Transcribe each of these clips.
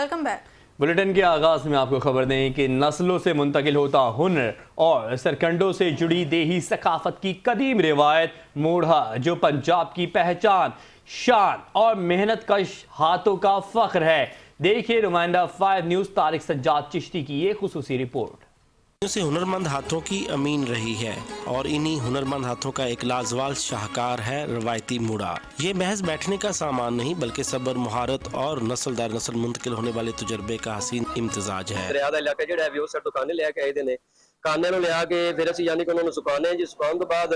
Welcome back. Bulletin के आगाज में आपको खबर दें कि नस्लों से मुंतकिल होता हुनर और सरकंडों से जुड़ी देही सकाफत की कदीम रिवायत मोढ़ा, जो पंजाब की पहचान, शान और मेहनत कश हाथों का फख्र है। देखिए नुमाइंदा 5 न्यूज़ तारिक सज्जाद चिश्ती की ये खुसूसी रिपोर्ट। से हुनरमंद हाथों की अमीन रही है और इन्हीं हुनरमंद हाथों का एक लाजवाब शाहकार है रवायती मुड़ा। ये महज बैठने का सामान नहीं बल्कि सब्र, मुहारत और नस्ल दर नस्ल मुंतकिल होने वाले तजुर्बे का हसीन इम्तिजाज है। दरिया ਦਾ ਇਲਾਕਾ ਜਿਹੜਾ ਹੈ ਵੀ ਉਹ ਸਾਡੇ ਦੁਕਾਨੇ ਲੈ ਕੇ ਆਏ ਦੇ ਨੇ। ਕਾਨੇ ਨੂੰ ਲਿਆ ਕੇ ਫਿਰ ਅਸੀਂ ਯਾਨੀ ਕਿ ਉਹਨਾਂ ਨੂੰ ਸੁਕਾਉਂਦੇ ਜੀ। ਸੁਕਾਉਣ ਤੋਂ ਬਾਅਦ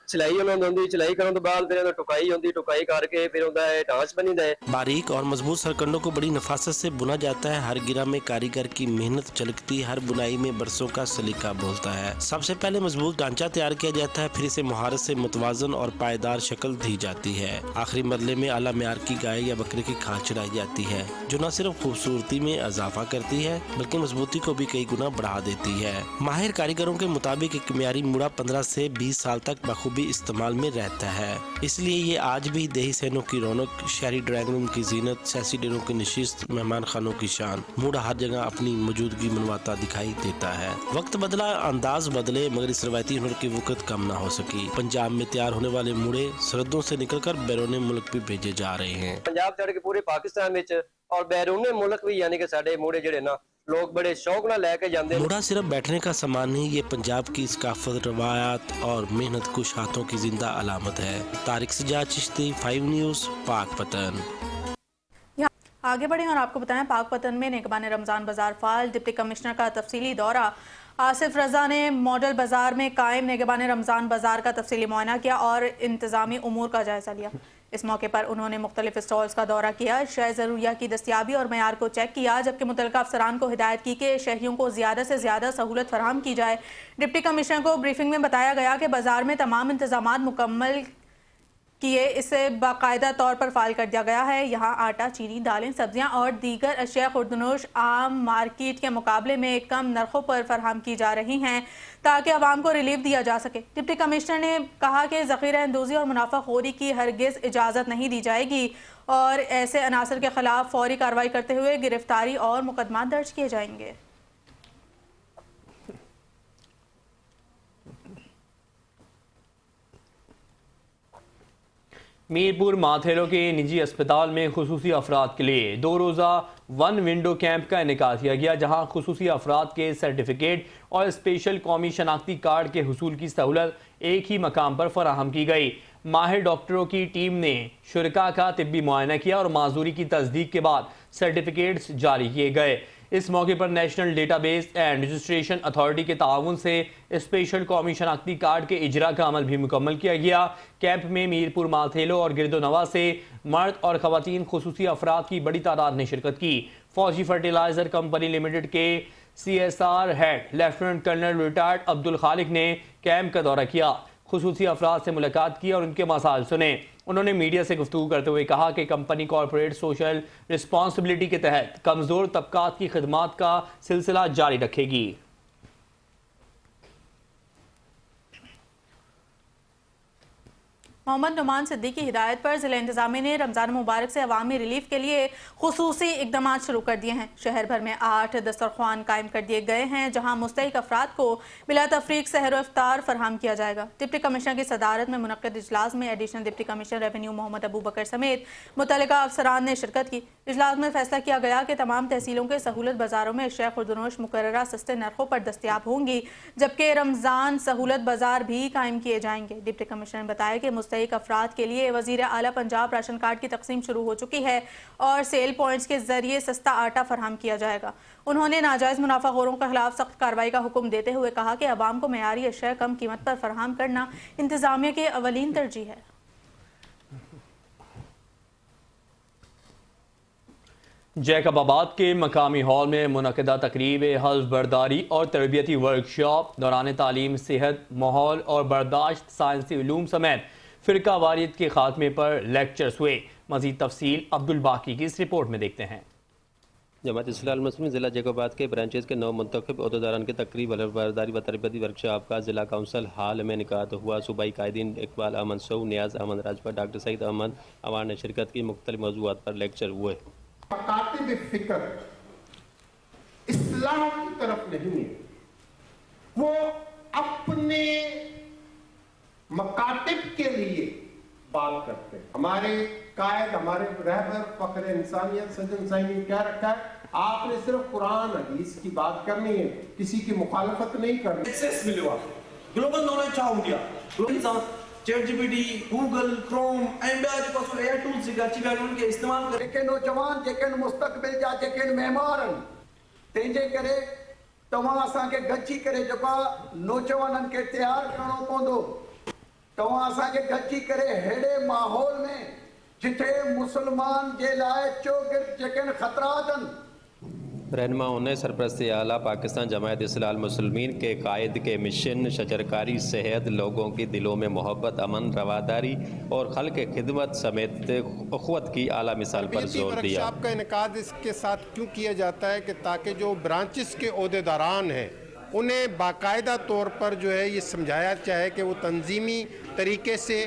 सिलाई उन्होंने होंगी, सिलाई करने तो बाद फिर टुकाई होंगी, टुकाई करके फिर होता है ढांच बनी है। बारीक और मजबूत सरकंडों को बड़ी नफासत से बुना जाता है। हर गिरा में कारीगर की मेहनत झलकती, हर बुनाई में बरसों का सलीका बोलता है। सबसे पहले मजबूत ढांचा तैयार किया जाता है, फिर इसे मुहारत से मुतवाजन और पायदार शक्ल दी जाती है। आखिरी मरले में आला म्यार की गाय या बकरे की खाल चढ़ाई जाती है, जो न सिर्फ खूबसूरती में इजाफा करती है बल्कि मजबूती को भी कई गुना बढ़ा देती है। माहिर कारीगरों के मुताबिक एक म्यारी मुड़ा 15 से 20 साल तक बखूबी इस्तेमाल में रहता है। इसलिए ये आज भी देही सहनों की रौनक, शहरी ड्राइंग रूम की जीनत, सियासी डेरों की नशिस्त, मेहमान खानों की शान। मुड़ा हर जगह अपनी मौजूदगी मनवाता दिखाई देता है। वक्त बदला, अंदाज बदले, मगर इस रवायती हुनर की वक़्त कम ना हो सकी। पंजाब में तैयार होने वाले मुड़े सरहदों से निकलकर बैरून मुल्क भी भेजे जा रहे हैं। पंजाब छड़ के पूरे पाकिस्तान में और बैरून मुल्क भी यानी कि साडे मुड़े जड़े ना लोग बड़े शौक ना लेके जाते हैं। मुड़ा सिर्फ बैठने का सामान नहीं, ये पंजाब की सकाफत, रवायत और मेहनत कुश हाथों की जिंदा अलामत है। तारिक सज्जाद चिश्ती, 5 न्यूज़, पाकपतन। आगे बढ़े और आपको बताएं, पाकपतन में निगरान रमजान बाजार फाल। डिप्टी कमिश्नर का तफसीली दौरा। आसिफ रजा ने मॉडल बाजार में कायम निगरान रमजान बाजार का तफसीली मुआयना किया और इंतजामी उमूर का जायजा लिया। इस मौके पर उन्होंने मुख्तलिफ स्टॉल्स का दौरा किया, शय ज़रूरिया की दस्तियाबी और मयार को चेक किया, जबकि मुतल्लिका अफसरान को हिदायत की कि शहरियों को ज़्यादा से ज़्यादा सहूलत फराहम की जाए। डिप्टी कमिश्नर को ब्रीफिंग में बताया गया कि बाजार में तमाम इंतजामात मुकम्मल किए, इसे बाकायदा तौर पर फाइल कर दिया गया है। यहाँ आटा, चीनी, दालें, सब्जियाँ और दीगर अशिया खुर्दनोश आम मार्केट के मुकाबले में कम नरखों पर फराहम की जा रही हैं ताकि आवाम को रिलीफ दिया जा सके। डिप्टी कमिश्नर ने कहा कि ज़ख़ीरा अंदोज़ी और मुनाफाखोरी की हरगिज़ इजाज़त नहीं दी जाएगी और ऐसे अनासर के खिलाफ फौरी कार्रवाई करते हुए गिरफ्तारी और मुकदमा दर्ज किए जाएंगे। मीरपुर माथेरो के निजी अस्पताल में खुसूसी अफराद के लिए 2 रोज़ा 1 विंडो कैंप का इनेकाद किया गया, जहां खुसूसी अफराद के सर्टिफिकेट और स्पेशल कौमी शनाख्ती कार्ड के हुसूल की सहूलत एक ही मकाम पर फराहम की गई। माहिर डॉक्टरों की टीम ने शुरका का तिब्बी मुआयना किया और माजूरी की तस्दीक के बाद सर्टिफिकेट्स जारी किए गए। इस मौके पर national database and registration authority के ताउन से स्पेशल कौमी शनाख्ती कार्ड के इजरा का अमल भी मुकम्मल किया गया। कैंप में मीरपुर, माथेलो और गिरदोनवा से मर्द और ख़वातीन खुसूसी अफराद की बड़ी तादाद ने शिरकत की। फौजी फर्टिलाइज़र कंपनी लिमिटेड के CSR head lieutenant colonel retired Abdul Khaliq ने कैंप का दौरा किया, खुसूसी अफराद से मुलाकात की और उनके मसाइल सुने। उन्होंने मीडिया से गुफ्तगू करते हुए कहा कि कंपनी कॉर्पोरेट सोशल रिस्पॉन्सिबिलिटी के तहत कमज़ोर तबकात की खिदमात का सिलसिला जारी रखेगी। मोहम्मद नुमान सिद्दीकी की हिदायत पर ज़िला इंतज़ामिया ने रमज़ान मुबारक से अवामी रिलीफ के लिए खुसूसी इक़दाम शुरू कर दिए हैं। शहर भर में 8 दस्तरख्वान कायम कर दिए गए हैं, जहाँ मुस्तहिक अफराद को बिला तफरीक सहर व इफ्तार फराहम किया जाएगा। डिप्टी कमिश्नर की सदारत में मुनक्किद इजलास में additional deputy commissioner revenue Mohammad Abu Bakar समेत मुतल्लिका अफसरान ने शिरकत की। इजलास में फैसला किया गया कि तमाम तहसीलों के सहूलत बाज़ारों में अशिया खुर्दनोश मुकर्ररा सस्ते नरखों पर दस्तियाब होंगी, जबकि रमज़ान सहूलत बाज़ार भी कायम किए जाएंगे। डिप्टी कमिश्नर ने बताया कि मुस्तहिक अफराद के लिए वज़ीर आला पंजाब राशन कार्ड की तकसीम शुरू हो चुकी है और सेल पॉइंट्स के जरिए सस्ता आटा फराहम किया जाएगा। उन्होंने नाजायज़ मुनाफाखोरों के खिलाफ सख्त कार्रवाई का हुक्म देते हुए कहा कि अवाम को मयारी अशिया कम कीमत पर फराहम करना इंतज़ामिया की अवलीन तरजीह है। जैकबाबाद के मकामी हॉल में मुनक़िदा तकरीब हल्फ बर्दारी और तरबियती वर्कशॉप दौरान तालीम, सेहत, माहौल और बर्दाश्त, साइंसी उलूम समेत फ़िरका वारियत के खात्मे पर लेक्चर्स हुए। मज़ीद तफसील अब्दुल बाकी की इस रिपोर्ट में देखते हैं। जमात इस्लामी मुस्लिम ज़िला जैकोबाद के ब्रांचेज़ के 9 मुंतखब अहदेदारान की तकरीब हल्फ बर्दारी व तरबियती वर्कशॉप का ज़िला काउंसिल हाल में इनेकाद हुआ। सूबाई कायदीन इकबाल अहमद सऊ, नियाज़ अहमद राजपूत, डॉक्टर सईद अहमद अवान ने शिरकत की। मुख्तलिफ मौज़ूआत पर लेक्चर हुए। कातिब साहिब फिक्र इस्लाह की तरफ नहीं है, वो अपने मकातिब के लिए बात करते हैं। हमारे कायद, हमारे रहबर फख्र इंसानियत सज्जन साईं ने क्या रखा है, आपने सिर्फ कुरान हदीस की बात करनी है, किसी की मुखालफत नहीं करनी। एक्सेस मिलेगा, ग्लोबल नॉलेज छा हुंदिया, global chat GPT, Google, Chrome ऐं ॿिया जेको असां एआई टूल्स जेके अची विया आहिनि उन्हनि खे इस्तेमालु करे जेके नौजवान, जेके मुस्तक़बिल जा जेके मेहमान आहिनि, तंहिंजे करे तव्हां असांखे गॾिजी करे जेका नौजवाननि खे तयारु करणो पवंदो। तव्हां असांखे गॾिजी करे अहिड़े माहौल में जिथे मुसलमान जे लाइ चोगिर्द जेके ख़तरात आहिनि। रहनुमाओं ने सरपरस्त आला पाकिस्तान जमायत इस्लामुल मुस्लिमीन के कायद के मिशन शजरकारी सेहत, लोगों के दिलों में मोहब्बत, अमन, रवादारी और खल के खिदमत समेत अखुवत की आला मिसाल पर जोर दिया। वर्कशॉप का इनेकाद इसके साथ क्यों किया जाता है कि ताकि जो ब्रांचेस के ओहदेदारान हैं उन्हें बाकायदा तौर पर जो है ये समझाया जाए कि वो तंजीमी तरीके से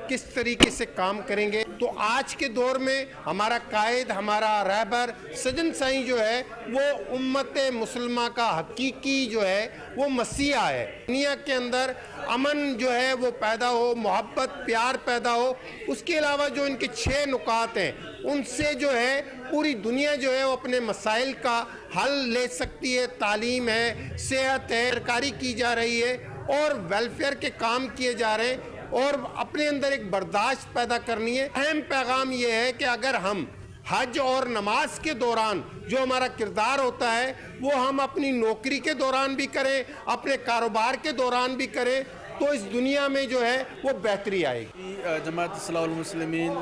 किस तरीके से काम करेंगे। तो आज के दौर में हमारा कायद, हमारा रहबर सजन साईं जो है वो उम्मत मुसलमा का हकीकी जो है वो मसीहा है। दुनिया के अंदर अमन जो है वो पैदा हो, मोहब्बत प्यार पैदा हो। उसके अलावा जो इनके 6 नुकात हैं उनसे जो है पूरी दुनिया जो है वो अपने मसाइल का हल ले सकती है। तालीम है, सेहत है, सरकारी की जा रही है और वेलफेयर के काम किए जा रहे हैं और अपने अंदर एक बर्दाश्त पैदा करनी है। अहम पैगाम ये है कि अगर हम हज और नमाज के दौरान जो हमारा किरदार होता है वो हम अपनी नौकरी के दौरान भी करें, अपने कारोबार के दौरान भी करें, तो इस दुनिया में जो है वो बेहतरी आएगी। जमात इस्लामुल मुस्लिमीन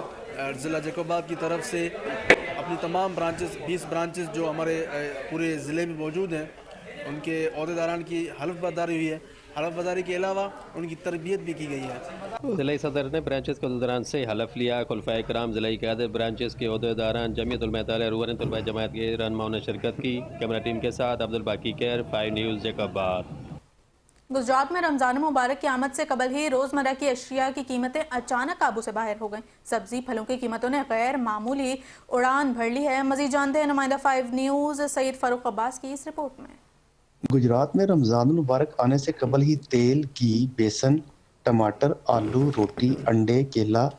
ज़िला जैकोबाद की तरफ से अपनी तमाम ब्रांचेस 20 ब्रांचेस जो हमारे पूरे ज़िले में मौजूद हैं उनके अहदेदारान की हल्फ बर्दारी हुई है। हल्फ बर्दारी के अलावा उनकी तरबियत भी की गई है। ज़िला सदर ने ब्रांचेस के अहदेदारान से हलफ लिया। खुलफाए कराम ज़िला क़यादत ब्रांचेस के अहदेदारान जमीयत उलमा ए रूहानी तलबा जमात के रहनुमाओं ने शिरकत की। कैमरा टीम के साथ अब्दुल बाकी कैर, 5 न्यूज़ जैकोबाद। गुजरात में रमजान मुबारक की आमद से कबल ही रोजमर्रा की अशिया की कीमतें अचानक काबू से बाहर हो गईं। सब्जी फलों की कीमतों ने गैर मामूली उड़ान भर ली है। मजीद जानते हैं नुमाइंदा 5 न्यूज़ सईद फारूक अब्बास की इस रिपोर्ट में। गुजरात में रमजान मुबारक आने से कबल ही तेल, घी, बेसन, टमाटर, आलू, रोटी, अंडे, केला,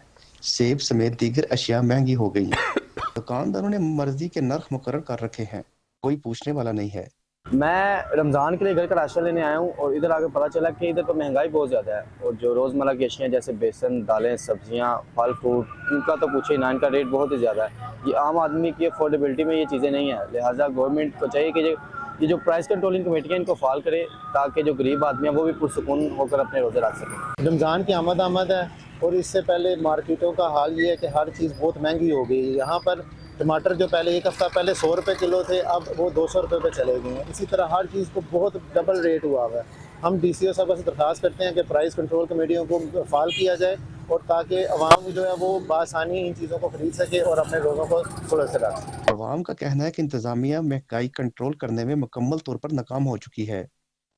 सेब समेत दीगर अशिया महंगी हो गई हैं। दुकानदारों ने मर्जी के नर्ख मुकर्रर कर रखे हैं, कोई पूछने वाला नहीं है। मैं रमज़ान के लिए घर का राशन लेने आया हूँ और इधर आके पता चला कि इधर तो महंगाई बहुत ज़्यादा है और जो रोज़मर्रा की अशियाँ जैसे बेसन, दालें, सब्जियाँ, फल फ्रूट, इनका तो पूछे ना, इनका रेट बहुत ही ज़्यादा है। ये आम आदमी की अफोर्डेबिलिटी में ये चीज़ें नहीं है। लिहाजा गवर्नमेंट को चाहिए कि ये जो प्राइस कंट्रोलिंग कमेटी है इनको फाल करे ताकि जो गरीब आदमी है वो भी पुरसुकून होकर अपने रोज़े रख सकें। रमज़ान की आमद है और इससे पहले मार्केटों का हाल ये है कि हर चीज़ बहुत महंगी हो गई है। यहाँ पर टमाटर जो पहले 1 हफ्ता पहले 100 रुपये किलो थे, अब वो 200 रुपये पे चले गए हैं। इसी तरह हर चीज़ को बहुत डबल रेट हुआ है। हम DCO साहब से दरख्वास्त करते हैं कि प्राइस कंट्रोल कमेटियों को फाल किया जाए और ताकि अवाम जो है वो बआसानी इन चीज़ों को खरीद सके और अपने रोज़ों को सुरक्षित से रख सके। अवाम का कहना है कि इंतज़ामिया महंगाई कंट्रोल करने में मुकम्मल तौर पर नाकाम हो चुकी है।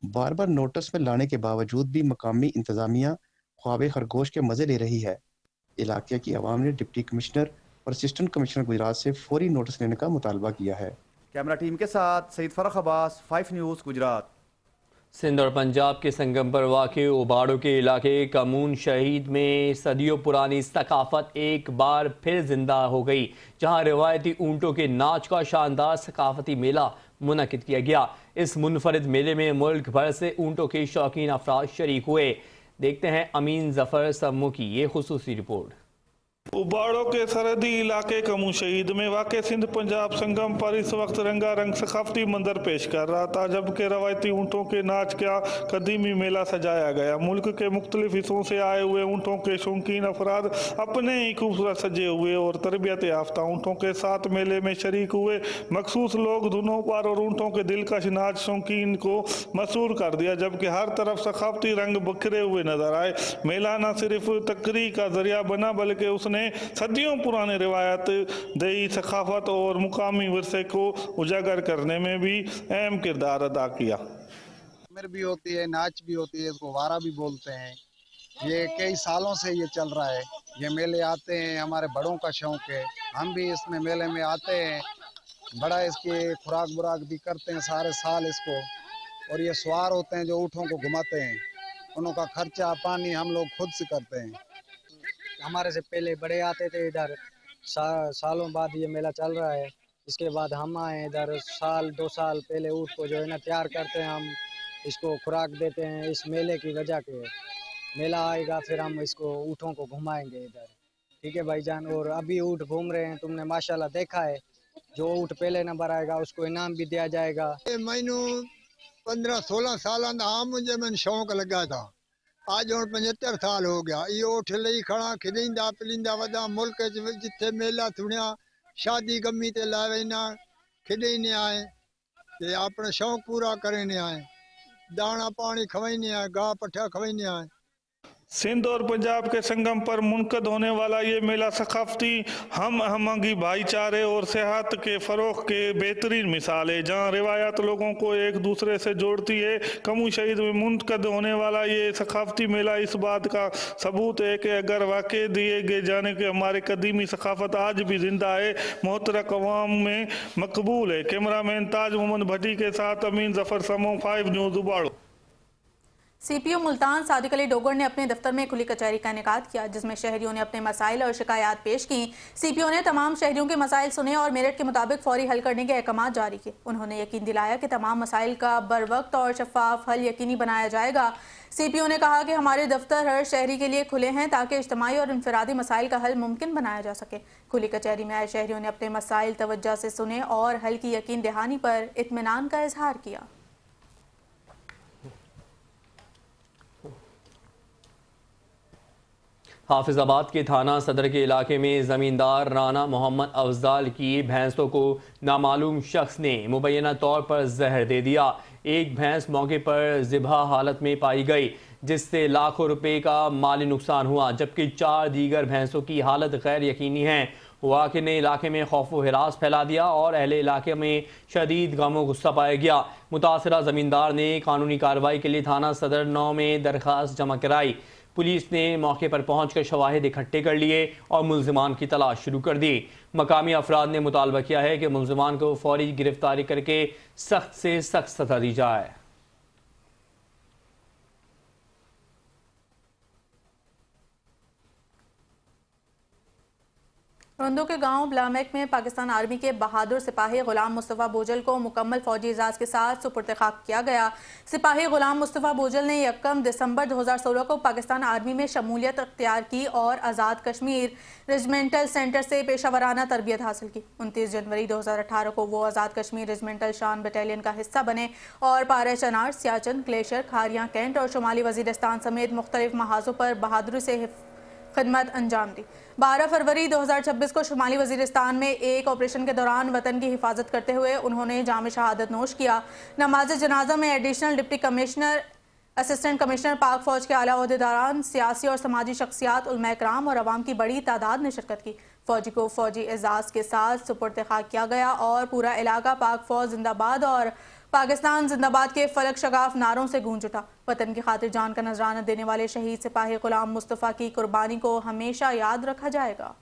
बार बार नोटिस में लाने के बावजूद भी मकामी इंतज़ामिया ख्वाब खरगोश के मज़े ले रही है। इलाके की अवाम ने डिप्टी कमिश्नर और असिस्टेंट कमिश्नर गुजरात से फौरी नोटिस लेने का मुतालबा किया है। कैमरा टीम के साथ सईद फारूक अब्बास, 5 न्यूज़ गुजरात। सिंध और पंजाब के संगम पर वाक़े उबाड़ों के इलाके कमून शहीद में सदियों पुरानी सकाफत एक बार फिर जिंदा हो गई, जहां रिवायती ऊँटों के नाच का शानदार सकाफती मेला मुनक़िद किया गया। इस मुनफरिद मेले में मुल्क भर से ऊँटों के शौकीन अफराद शरीक हुए। देखते हैं अमीन जफर सम्मू की ये खुसूसी रिपोर्ट। उबाड़ों के सरहदी इलाके कमू शहीद में वाक़ सिंध पंजाब संगम पर इस वक्त रंगारंग सकाफती मंजर पेश कर रहा था, जबकि रवायती ऊँटों के नाच का कदीमी मेला सजाया गया। मुल्क के मुख्तलिफ हिस्सों से आए हुए ऊँटों के शौकीन अफराद अपने ही खूबसूरत सजे हुए और तरबियत याफ्ता ऊँटों के साथ मेले में शरीक हुए। मखसूस लोग धुनों पर और ऊँटों के दिलकश नाच शौकीन को मसरूर कर दिया, जबकि हर तरफ सकाफती रंग बिखरे हुए नजर आए। मेला न सिर्फ तकरीर का जरिया बना बल्कि उसने सदियों पुराने रिवायत, देही सकाफत और मुकामी विरसे को उजागर करने में भी अहम किरदार अदा किया। उम्र भी होती है, नाच भी होती है, इसको वारा भी बोलते हैं। ये कई सालों से ये चल रहा है। ये मेले आते हैं, हमारे बड़ों का शौक है, हम भी इसमें मेले में आते हैं बड़ा इसकी खुराक बुराक भी करते हैं सारे साल इसको, और ये सवार होते हैं जो ऊँटों को घुमाते हैं, उनका खर्चा पानी हम लोग खुद से करते हैं। हमारे से पहले बड़े आते थे इधर, सालों बाद ये मेला चल रहा है। इसके बाद हम आए इधर, साल 2 साल पहले ऊँट को जो है ना तैयार करते हैं, हम इसको खुराक देते हैं। इस मेले की वजह के मेला आएगा फिर हम इसको ऊँटों को घुमाएंगे इधर, ठीक है भाईजान। और अभी ऊँट घूम रहे हैं, तुमने माशाल्लाह देखा है, जो ऊँट पहले नंबर आएगा उसको इनाम भी दिया जाएगा। मैनू 15-16 साल हाँ मुझे मैंने शौक लगा था, आज और 75 साल हो गया। ये ऊँट लई खड़ा खिलींदा पिलींदा वदा मुल्क जिथे मेला थुणिया शादी गमी ते लावे ना खिलीने आए ते अपना शौक पूरा करने आए, दाना पानी खवाइने आए, गाह पट्ठा खवाइने आए। सिंध और पंजाब के संगम पर मुनक़द होने वाला ये मेला सकाफती हम आहंगी भाईचारे और सेहत के फ़रोग़ के बेहतरीन मिसाल है, जहाँ रिवायत लोगों को एक दूसरे से जोड़ती है। कमू शहीद में मुनक़द होने वाला ये सकाफती मेला इस बात का सबूत है कि अगर वाक़ई दिए गए जाने के हमारे कदीमी सकाफत आज भी ज़िंदा है, मोहतरक अवाम में मकबूल है। कैमरामैन ताज मोहम्मद भट्टी के साथ अमीन जफर समो, 5 न्यूज़ उबाड़ो। सीपीओ मुल्तान सादिक अली डोगर ने अपने दफ्तर में खुली कचहरी का इनेकाद किया, जिसमें शहरियों ने अपने मसाइल और शिकायत पेश की। सीपीओ ने तमाम शहरियों के मसाइल सुने और मेरिट के मुताबिक फौरी हल करने के अहकाम जारी किए। उन्होंने यकीन दिलाया कि तमाम मसाइल का बरवक्त और शफाफ हल यकीनी बनाया जाएगा। सीपीओ ने कहा कि हमारे दफ्तर हर शहरी के लिए खुले हैं ताकि इज्तिमाई और इनफरादी मसाइल का हल मुमकिन बनाया जा सके। खुली कचहरी में आए शहरियों ने अपने मसाइल तवज्जो से सुने और हल की यकीन दहानी पर इत्मीनान का इजहार किया। हाफिजाबाद के थाना सदर के इलाके में ज़मींदार राना मोहम्मद अफजाल की भैंसों को नामालूम शख्स ने मुबैना तौर पर जहर दे दिया। एक भैंस मौके पर ज़िबा हालत में पाई गई, जिससे लाखों रुपए का माली नुकसान हुआ, जबकि 4 दीगर भैंसों की हालत गैर यकीनी है। वाक़े ने इलाके में खौफ व हिरास फैला दिया और अहले इलाके में शदीद गम व गुस्सा पाया गया। मुतासरा ज़मींदार ने कानूनी कार्रवाई के लिए थाना सदर 9 में दरख्वास्त जमा कराई। पुलिस ने मौके पर पहुंचकर शवाहिद इकट्ठे कर लिए और मुल्जिमान की तलाश शुरू कर दी। मकामी अफराद ने मुतालबा किया है कि मुल्जिमान को फौरी गिरफ्तारी करके सख्त से सख्त सज़ा दी जाए। रंदो के गांव ब्लामेक में पाकिस्तान आर्मी के बहादुर सिपाही गुलाम मुस्तफ़ा बोजल को मुकम्मल फौजी एजाज़ के साथ सुपुर्द खाक किया गया। सिपाही गुलाम मुस्तफ़ा बोजल ने 1 दिसंबर 2016 को पाकिस्तान आर्मी में शमूलियत अख्तियार की और आज़ाद कश्मीर रेजिमेंटल सेंटर से पेशावराना तरबियत हासिल की। 29 जनवरी 2018 को वो आज़ाद कश्मीर रेजिमेंटल शान बटालियन का हिस्सा बने और पारे चनार, सियाचिन, ग्लेशियर, खारियाँ, कैंट और शुमाली वज़ीरिस्तान समेत मुख्तलिफ महाजों पर बहादुरी से खिदमत अंजाम दी। 12 फरवरी 2026 को शुमाली वज़ीरिस्तान में एक ऑपरेशन के दौरान वतन की हिफाजत करते हुए उन्होंने जाम शहादत नोश किया। नमाज जनाजा में additional deputy commissioner, assistant commissioner, पाक फौज के आला ओहदेदारान, सियासी और समाजी शख्सियात, उलमा इकराम और अवाम की बड़ी तादाद ने शिरकत की। फौजी को फौजी एजाज़ के साथ सुपुर्द खाक किया गया और पूरा इलाका पाक फौज जिंदाबाद और पाकिस्तान जिंदाबाद के फलक शगाफ नारों से गूंज उठा। वतन की खातिर जान का नजराना देने वाले शहीद सिपाही गुलाम मुस्तफ़ा की कुर्बानी को हमेशा याद रखा जाएगा।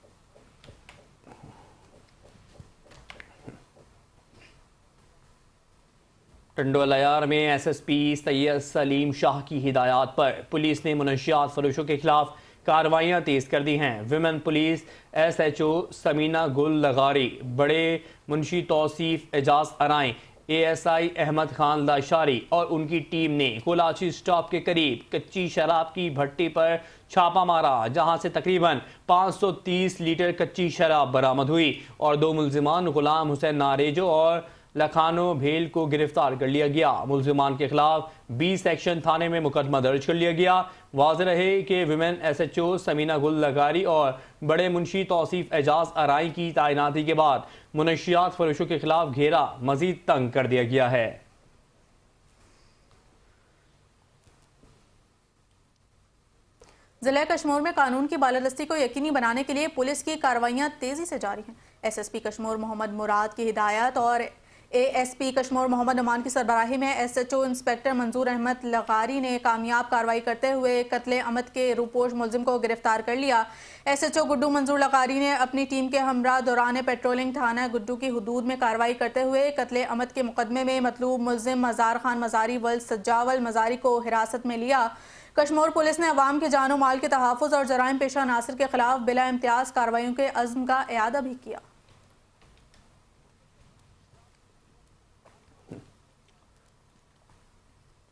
टंडोलायार में एसएसपी सैयद सलीम शाह की हिदायत पर पुलिस ने मुनशियात फरोशों के खिलाफ कार्रवाइयाँ तेज कर दी हैं। विमेन पुलिस SHO समीना गुल लगारी, बड़े मुंशी तौसीफ एजाज अराई, ASI अहमद खान लाशारी और उनकी टीम ने कोलाची स्टॉप के करीब कच्ची शराब की भट्टी पर छापा मारा, जहां से तकरीबन 530 लीटर कच्ची शराब बरामद हुई और 2 मुल्जिमान गुलाम हुसैन नारेजो और लखानो भेल को गिरफ्तार कर लिया गया। मुल्जिमान के खिलाफ 20 सेक्शन थाने में मुकदमा दर्ज कर लिया गया। वाज़ेह रहे कि विमेन SHO समीना गुल लगारी और बड़े मुंशी तौसीफ एजाज अराई की तैनाती के बाद मुनशियात फरोशों के खिलाफ घेरा मजीद तंग कर दिया गया है। जिला कश्मीर में कानून की बालादस्ती को यकीनी बनाने के लिए पुलिस की कार्रवाइयां तेजी से जारी हैं। SSP कश्मीर मोहम्मद मुराद की हिदायत और ASP कश्मीर मोहम्मद नुमान की सरबराही में SHO इंस्पेक्टर मंजूर अहमद लगारी ने कामयाब कार्रवाई करते हुए कत्ले अमद के रूपोश मुलजिम को गिरफ्तार कर लिया। SHO गुड्डू मंजूर लगारी ने अपनी टीम के हमरा दौरान पेट्रोलिंग थाना गुड्डू की हुदूद में कार्रवाई करते हुए कत्ले अमद के मुकदमे में मतलूब मुलजिम मजार खान मजारी वल सज्जावल मजारी को हिरासत में लिया। कश्मीर पुलिस ने अवाम के जानो माल के तहफ़्फ़ुज़ और जराइम पेशा नासिर के खिलाफ बिला इम्तियाज़ कार्रवाइयों के अज़्म का इआदा भी किया।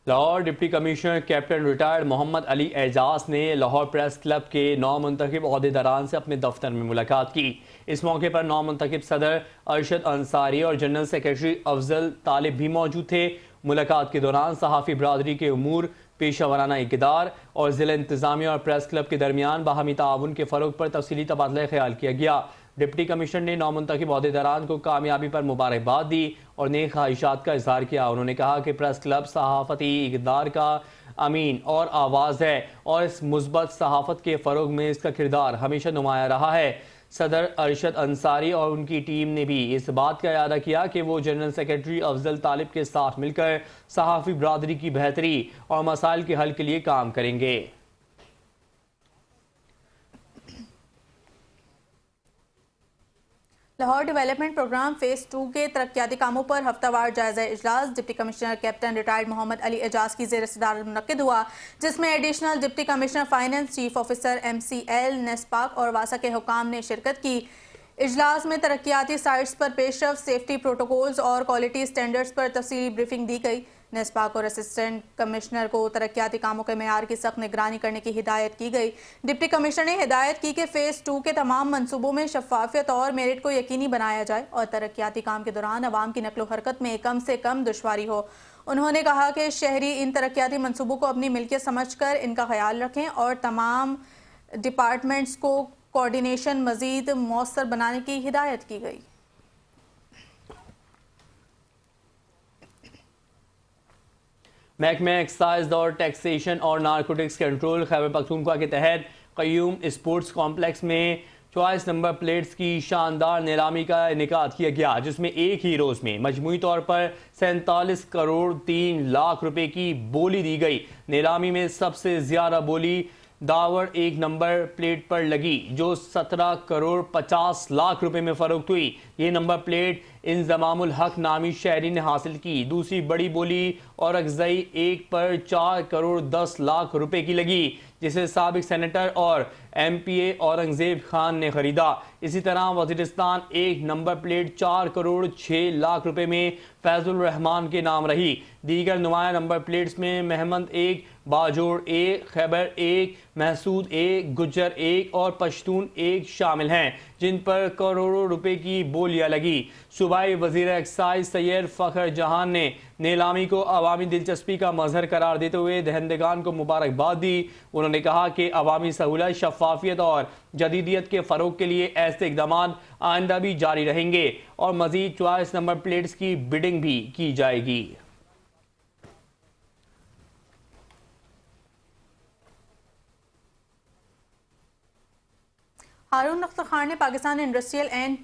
Lahore deputy commissioner captain retired Mohammad Ali Ejaz ने लाहौर प्रेस क्लब के नौमुंतखब ओहदेदारान से अपने दफ्तर में मुलाकात की। इस मौके पर नौमुंतखब सदर अरशद अंसारी और जनरल सेक्रेटरी अफजल तालिब भी मौजूद थे। मुलाकात के दौरान सहाफ़ी बरादरी के उमूर, पेशा वराना इक़दार और ज़िला इंतज़ामिया और प्रेस क्लब के दरमियान बाहमी ताउन के फ़रोग पर तफसीली तबादला ख्याल किया गया। डिप्टी कमिश्नर ने नौमुंतखब ओहदेदारान को कामयाबी पर मुबारकबाद दी और नेक ख्वाहिशात का इजहार किया। उन्होंने कहा कि प्रेस क्लब सहाफ़ती इक़दार का अमीन और आवाज़ है और इस मुस्बत सहाफ़त के फ़रोग में इसका किरदार हमेशा नुमाया रहा है। सदर अरशद अंसारी और उनकी टीम ने भी इस बात का इरादा किया कि वो जनरल सेक्रेटरी अफजल तालिब के साथ मिलकर सहाफ़ी बरादरी की बेहतरी और मसाइल के हल के लिए काम करेंगे। लाहौर डेवलपमेंट प्रोग्राम फेज़ 2 के तरक्याती कामों पर हफ्तावार जायजा इजलास deputy commissioner captain retired Mohammad Ali Ejaz की ज़ेर सदारत मुनक्किद हुआ, जिसमें additional deputy commissioner finance, chief officer MCL, NESPAK और वासा के हुकाम ने शिरकत की। इजलास में तरक्याती साइट्स पर पेशरफ्त, सेफ्टी प्रोटोकॉल्स और क्वालिटी स्टैंडर्ड्स पर तफसीली ब्रीफिंग दी गई। नेस्पाक और असिस्टेंट कमिश्नर को तरक्याती कामों के मेयार की सख्त निगरानी करने की हिदायत की गई। डिप्टी कमिश्नर ने हिदायत की कि फ़ेज़ 2 के तमाम मनसूबों में शफाफियत और मेरिट को यकीनी बनाया जाए और तरक्याती काम के दौरान अवाम की नकलो हरकत में कम से कम दुश्वारी हो। उन्होंने कहा कि शहरी इन तरक्याती मनसूबों को अपनी मिल्कियत समझकर इनका ख्याल रखें और तमाम डिपार्टमेंट्स को कोऑर्डिनेशन मज़ीद मौसर बनाने की हिदायत की गई। महकमा एक्साइज और टैक्सेशन और नारकोटिक्स कंट्रोल खैबर पख्तूनख्वा के तहत क़य्यूम स्पोर्ट्स कॉम्प्लेक्स में चॉइस नंबर प्लेट्स की शानदार नीलामी का इनेकाद किया गया, जिसमें एक ही रोज़ में मजमूई तौर पर 47 करोड़ 3 लाख रुपए की बोली दी गई। नीलामी में सबसे ज़्यादा बोली दावड़ एक नंबर प्लेट पर लगी, जो 17 करोड़ 50 लाख रुपए में फरोख्त हुई। ये नंबर प्लेट इंज़मामुल हक नामी शहरी ने हासिल की। दूसरी बड़ी बोली और अगज़ई एक पर 4 करोड़ 10 लाख रुपए की लगी, जिसे साबिक सेनेटर और MPA औरंगजेब खान ने खरीदा। इसी तरह वज़ीरिस्तान एक नंबर प्लेट 4 करोड़ 6 लाख रुपए में फैज़ुल रहमान के नाम रही। दीगर नुमाया नंबर प्लेट्स में महमद 1, बाजोड़ 1, खैबर 1, महसूद 1, गुज्जर 1 और पश्तून 1 शामिल हैं, जिन पर करोड़ों रुपए की बोलियां लगी। सूबाई वज़ीर एक्साइज सैयद फ़खर जहान ने नीलामी को अवामी दिलचस्पी का मजहर करार देते हुए दहंदगान को मुबारकबाद दी। उन्होंने कहा कि अवामी सहूलत, शफाफियत और जदीदियत के फ़रोग के लिए ऐसे इक़दाम आइंदा भी जारी रहेंगे और मज़ीद चॉइस नंबर प्लेट्स की बिडिंग भी की जाएगी। हारून अख्तर खान ने Pakistan industrial and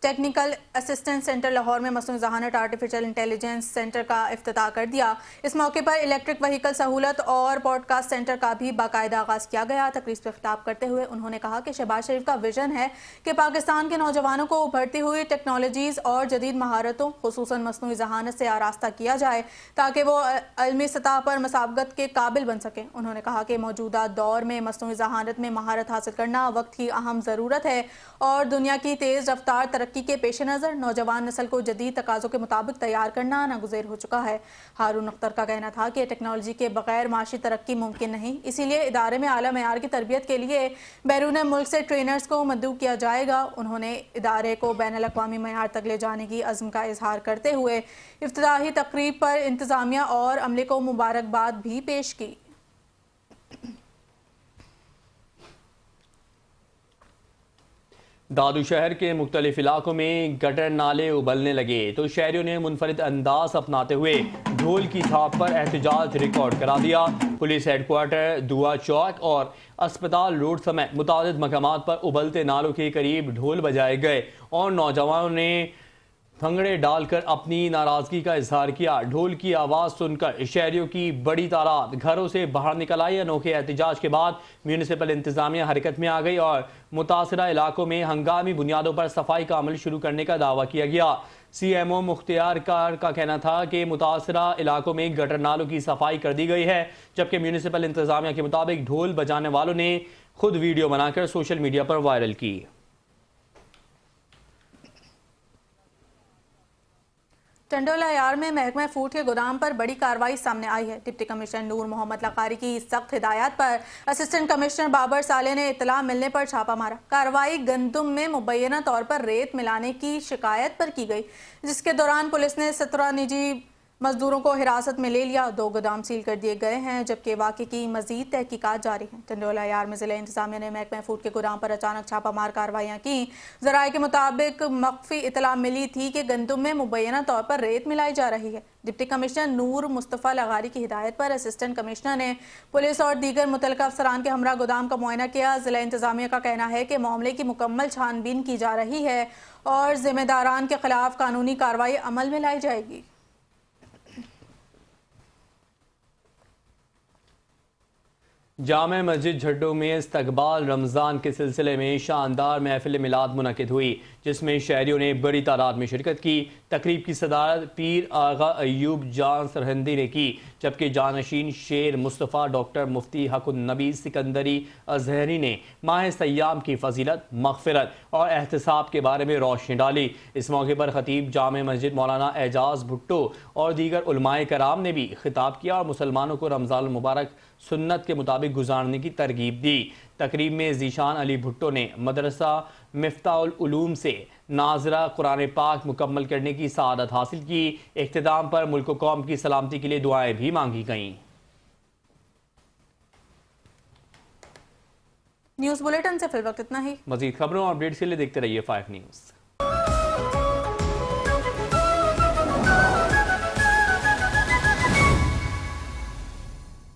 technical assistance centre Lahore में मसनूई ज़हानत आर्टिफिशियल इंटेलिजेंस सेंटर का इफ्तिताह कर दिया। इस मौके पर इलेक्ट्रिक व्हीकल सहूलत और पॉडकास्ट सेंटर का भी बाकायदा आगाज़ किया गया। तकरीब से खिताब करते हुए उन्होंने कहा कि शहबाज शरीफ का विजन है कि पाकिस्तान के नौजवानों को उभरती हुई टेक्नोलॉजीज़ और जदीद महारतों, खुसूसन मसनूई ज़हानत से आरास्ता किया जाए ताकि वो अलमी सतह पर मसाबकत के काबिल बन सकें। उन्होंने कहा कि मौजूदा दौर में मसनूई ज़हानत में महारत हासिल करना वक्त की अहम ज़रूरत है और दुनिया की तेज़ रफ्तार तरक्की के पेश नज़र नौजवान नस्ल को जदीद तकाज़ों के मुताबिक तैयार करना नागुज़ेर हो चुका है। हारून अख्तर का कहना था कि टेक्नोलॉजी के बगैर माशी तरक्की मुमकिन नहीं, इसीलिए इदारे में आला मेयार की तरबियत के लिए बैरून मुल्क से ट्रेनर्स को मद्दू किया जाएगा। उन्होंने इदारे को बैनुल अक़वामी मेयार तक ले जाने की अज़्म का इजहार करते हुए इफ्तिताही तकरीब पर इंतज़ामिया और अमले को मुबारकबाद भी पेश की। दादू शहर के मुख्तलिफ इलाकों में गटर नाले उबलने लगे तो शहरियों ने मुनफरिद अंदाज अपनाते हुए ढोल की थाप पर एहतजाज रिकॉर्ड करा दिया। पुलिस हेडक्वार्टर, दुआ चौक और अस्पताल रोड समेत मुतादिद मकामात पर उबलते नालों के करीब ढोल बजाए गए और नौजवानों ने بھنگڑے ڈال کر اپنی ناراضگی کا اظہار کیا۔ ڈھول کی آواز سن کر شہریوں کی بڑی تعداد گھروں سے باہر نکل آئی۔ انوکھے احتجاج کے بعد میونسپل انتظامیہ حرکت میں آ گئی اور متاثرہ علاقوں میں ہنگامی بنیادوں پر صفائی کا عمل شروع کرنے کا دعویٰ کیا گیا۔ سی ایم او مختار کار کا کہنا تھا کہ متاثرہ علاقوں میں گٹر نالوں کی صفائی کر دی گئی ہے، جبکہ میونسپل انتظامیہ کے مطابق ڈھول بجانے والوں نے خود ویڈیو بنا کر سوشل میڈیا پر وائرل کی۔ ٹنڈولا یار میں محکمہ فوڈ کے گودام پر بڑی کارروائی سامنے آئی ہے۔ ڈپٹی کمشنر نور محمد لقاری کی سخت ہدایات پر اسسٹنٹ کمشنر بابر صالح نے اطلاع ملنے پر چھاپہ مارا۔ کارروائی گندم میں مبینہ طور پر ریت ملانے کی شکایت پر کی گئی، جس کے دوران پولیس نے 17 نجی مزدوروں کو حراست میں لے لیا۔ 2 گودام سیل کر دیے گئے ہیں، جبکہ واقعے کی مزید تحقیقات جاری ہیں۔ ٹنڈولا یار میں ضلع انتظامیہ نے محکمہ فوڈ کے گودام پر اچانک چھاپہ مار کارروائیاں کی۔ ذرائع کے مطابق مخفی اطلاع ملی تھی کہ گندم میں مبینہ طور پر ریت ملائی جا رہی ہے۔ ڈپٹی کمشنر نور مصطفیٰ لغاری کی ہدایت پر اسسٹنٹ کمشنر نے پولیس اور دیگر متعلقہ افسران کے ہمراہ گودام کا معائنہ کیا۔ ضلع انتظامیہ کا کہنا ہے کہ معاملے کی مکمل چھان بین کی جا رہی ہے اور ذمہ داران کے خلاف قانونی کارروائی عمل میں لائی جائے گی۔ جامع مسجد جھڈو میں استقبال رمضان کے سلسلے میں شاندار محفل میلاد منعقد ہوئی، جس میں شہریوں نے بڑی تعداد میں شرکت کی۔ تقریب کی صدارت پیر آغا ایوب جان سرہندی نے کی، جبکہ جانشین شیر مصطفیٰ ڈاکٹر مفتی حق النبی سکندری ازہری نے ماہ سیام کی فضیلت، مغفرت اور احتساب کے بارے میں روشنی ڈالی۔ اس موقع پر خطیب جامع مسجد مولانا اعجاز بھٹو اور دیگر علماء کرام نے بھی خطاب کیا اور مسلمانوں کو رمضان المبارک سنت کے مطابق گزارنے کی ترغیب دی۔ تقریب میں ذیشان علی بھٹو نے مدرسہ مفتاح العلوم سے ناظرہ قرآن پاک مکمل کرنے کی سعادت حاصل کی۔ اختتام پر ملک و قوم کی سلامتی کے لیے دعائیں بھی مانگی گئیں۔ نیوز بلیٹن سے فی الوقت اتنا ہی۔ مزید خبروں اور اپڈیٹس کے لیے دیکھتے رہیے 5 نیوز۔